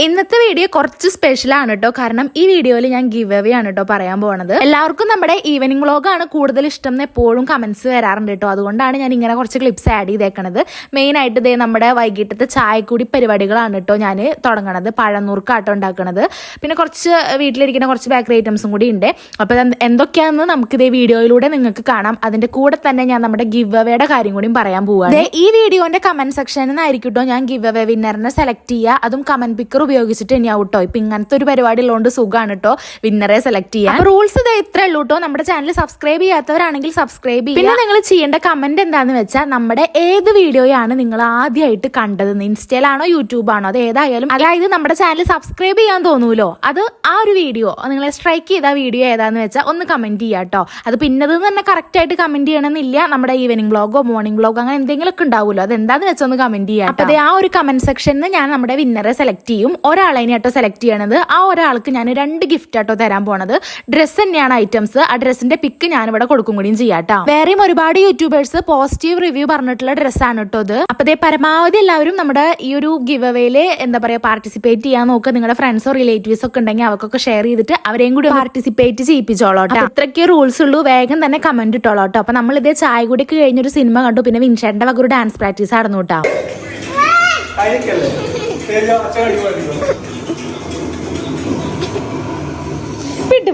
ഇന്നത്തെ വീഡിയോ കുറച്ച് സ്പെഷ്യൽ ആണ് കേട്ടോ. കാരണം ഈ വീഡിയോയിൽ ഞാൻ ഗിവ് അവേ ആണ് കേട്ടോ പറയാൻ പോകുന്നത്. എല്ലാവർക്കും നമ്മുടെ ഈവനിങ് വ്ളോഗാണ് കൂടുതൽ ഇഷ്ടം എന്ന് എപ്പോഴും കമന്റ്സ് വരാറുണ്ട് കേട്ടോ. അതുകൊണ്ടാണ് ഞാൻ ഇങ്ങനെ കുറച്ച് ക്ലിപ്സ് ആഡ് ചെയ്തേക്കണത്. മെയിൻ ആയിട്ട് ഇതേ നമ്മുടെ വൈകിട്ടത്തെ ചായക്കൂടി പരിപാടികളാണ് കേട്ടോ ഞാൻ തുടങ്ങണത്. പഴനൂർക്കാട്ടോ ഉണ്ടാക്കണത്. പിന്നെ കുറച്ച് വീട്ടിലിരിക്കുന്ന കുറച്ച് ബേക്കറി ഐറ്റംസും കൂടി ഉണ്ട്. അപ്പോൾ എന്തൊക്കെയാണെന്ന് നമുക്ക് ഇതേ വീഡിയോയിലൂടെ നിങ്ങൾക്ക് കാണാം. അതിന്റെ കൂടെ തന്നെ ഞാൻ നമ്മുടെ ഗിവ് അവേയുടെ കാര്യം കൂടി പറയാൻ പോവുകയാണ്. ഈ വീഡിയോന്റെ കമന്റ് സെക്ഷനിൽ നിന്നായിരിക്കും കേട്ടോ ഞാൻ ഗിവ് അവേ വിന്നറിനെ സെലക്ട് ചെയ്യുക. അതും കമന്റ് പിക്കർ ഉപയോഗിച്ചിട്ട് തന്നെയാവും കേട്ടോ. ഇപ്പൊ ഇങ്ങനത്തെ ഒരു പരിപാടി ഉള്ളതുകൊണ്ട് സുഖമാണ് കേട്ടോ വിന്നറെ സെലക്ട് ചെയ്യാൻ. റൂൾസ് ഇത് ഇത്രേ ഉള്ളൂ കേട്ടോ. നമ്മുടെ ചാനൽ സബ്സ്ക്രൈബ് ചെയ്യാത്തവരാണെങ്കിൽ സബ്സ്ക്രൈബ് ചെയ്യുക. പിന്നെ നിങ്ങൾ ചെയ്യേണ്ട കമന്റ് എന്താന്ന് വെച്ചാൽ നമ്മുടെ ഏത് വീഡിയോയാണ് നിങ്ങൾ ആദ്യമായിട്ട് കണ്ടത്, ഇൻസ്റ്റയിലാണോ യൂട്യൂബാണോ അത് ഏതായാലും, അതായത് നമ്മുടെ ചാനൽ സബ്സ്ക്രൈബ് ചെയ്യാൻ തോന്നൂലോ, അത് ആ ഒരു വീഡിയോ നിങ്ങളെ സ്ട്രൈക്ക് ചെയ്ത വീഡിയോ ഏതാന്ന് വെച്ചാൽ ഒന്ന് കമന്റ് ചെയ്യാം കേട്ടോ. അത് പിന്നത് തന്നെ കറക്റ്റ് ആയിട്ട് കമന്റ് ചെയ്യണമെന്നില്ല. നമ്മുടെ ഈവനിങ് വ്ളോഗോ മോർണിംഗ് വ്ളോഗോ അങ്ങനെ എന്തെങ്കിലും ഒക്കെ ഉണ്ടാവുമല്ലോ, അത് എന്താന്ന് വെച്ചാൽ ഒന്ന് കമന്റ് ചെയ്യാം. അപ്പൊ ആ ഒരു കമന്റ് സെക്ഷനിൽ ഞാൻ നമ്മുടെ വിന്നറെ സെലക്ട് ചെയ്യും. ഒരാളെ ആട്ടോ സെലക്ട് ചെയ്യണത്. ആ ഒരാൾക്ക് ഞാൻ 2 ഗിഫ്റ്റ് ആട്ടോ തരാൻ പോണത്. ഡ്രസ്സ് തന്നെയാണ് ഐറ്റംസ്. ആ ഡ്രസ്സിന്റെ പിക്ക് ഞാൻ ഇവിടെ കൊടുക്കും കൂടിയും ചെയ്യാട്ടോ. വേറെയും ഒരുപാട് യൂട്യൂബേഴ്സ് പോസിറ്റീവ് റിവ്യൂ പറഞ്ഞിട്ടുള്ള ഡ്രസ്സാണ് കേട്ടോ ഇത്. അപ്പൊ പരമാവധി എല്ലാവരും നമ്മുടെ ഈ ഒരു ഗിവ് അവേയില് എന്താ പറയാ പാർട്ടിസിപ്പേറ്റ് ചെയ്യാൻ നോക്കുക. നിങ്ങളുടെ ഫ്രണ്ട്സോ റിലേറ്റീവ്സോ ഒക്കെ ഉണ്ടെങ്കിൽ അവർക്കൊക്കെ ഷെയർ ചെയ്തിട്ട് അവരെയും കൂടി പാർട്ടിസിപ്പേറ്റ് ചെയ്യിപ്പിച്ചോളോട്ടോ. ഇത്രയ്ക്ക് റൂൾസ് ഉള്ളൂ. വേഗം തന്നെ കമന്റ് ഇട്ടോളോട്ടോ. അപ്പൊ നമ്മൾ ഇതേ ചായ കൂടിക്ക് കഴിഞ്ഞൊരു സിനിമ കണ്ടു. പിന്നെ വിൻഷേട്ടന്റെ വക ഒരു ഡാൻസ് പ്രാക്ടീസ് ആയിരുന്നു കേട്ടോ.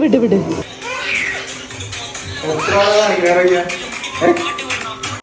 വിട്